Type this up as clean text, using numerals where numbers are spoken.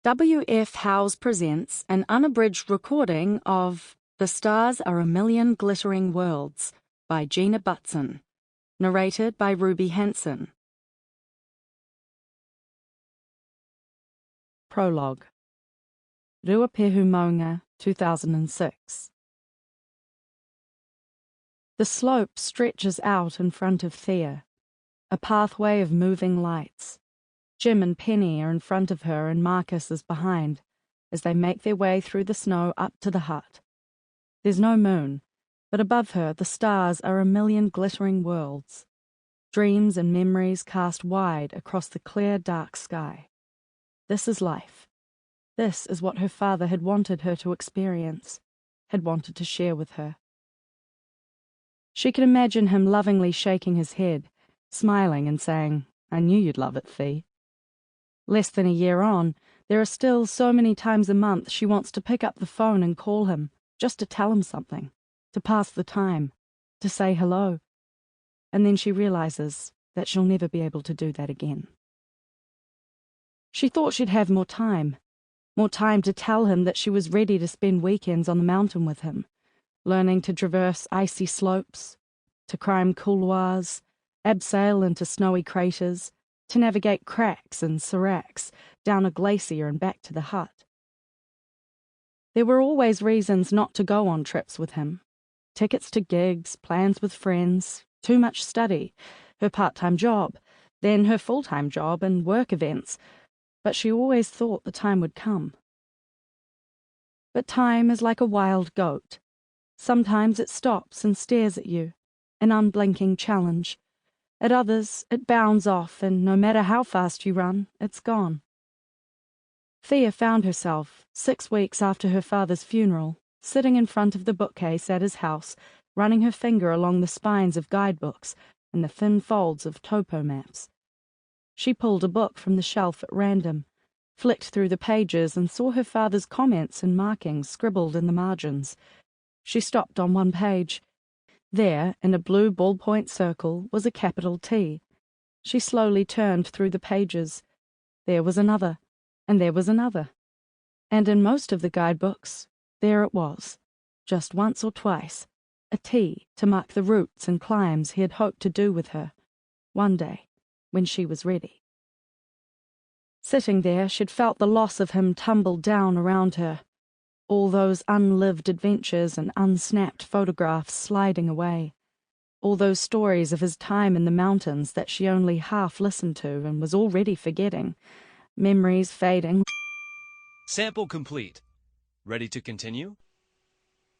W.F. Howes presents an unabridged recording of The Stars Are a Million Glittering Worlds by Gina Butson, narrated by Ruby Hansen. Prologue. Ruapehu Maunga, 2006. The slope stretches out in front of Thea, a pathway of moving lights. Jim and Penny are in front of her and Marcus is behind, as they make their way through the snow up to the hut. There's no moon, but above her the stars are a million glittering worlds, dreams and memories cast wide across the clear, dark sky. This is life. This is what her father had wanted her to experience, had wanted to share with her. She could imagine him lovingly shaking his head, smiling and saying, "I knew you'd love it, Thea." Less than a year on, there are still so many times a month she wants to pick up the phone and call him, just to tell him something, to pass the time, to say hello. And then she realizes that she'll never be able to do that again. She thought she'd have more time to tell him that she was ready to spend weekends on the mountain with him, learning to traverse icy slopes, to climb couloirs, abseil into snowy craters, to navigate cracks and seracs down a glacier and back to the hut. There were always reasons not to go on trips with him. Tickets to gigs, plans with friends, too much study, her part-time job, then her full-time job and work events, but she always thought the time would come. But time is like a wild goat. Sometimes it stops and stares at you, an unblinking challenge. At others, it bounds off, and no matter how fast you run, it's gone. Thea found herself, 6 weeks after her father's funeral, sitting in front of the bookcase at his house, running her finger along the spines of guidebooks and the thin folds of topo maps. She pulled a book from the shelf at random, flicked through the pages and saw her father's comments and markings scribbled in the margins. She stopped on one page. There, in a blue ballpoint circle, was a capital T. She slowly turned through the pages. There was another, and there was another. And in most of the guidebooks, there it was, just once or twice, a T to mark the routes and climbs he had hoped to do with her, one day, when she was ready. Sitting there, she'd felt the loss of him tumble down around her, all those unlived adventures and unsnapped photographs sliding away, all those stories of his time in the mountains that she only half listened to and was already forgetting, memories fading. Sample complete. Ready to continue?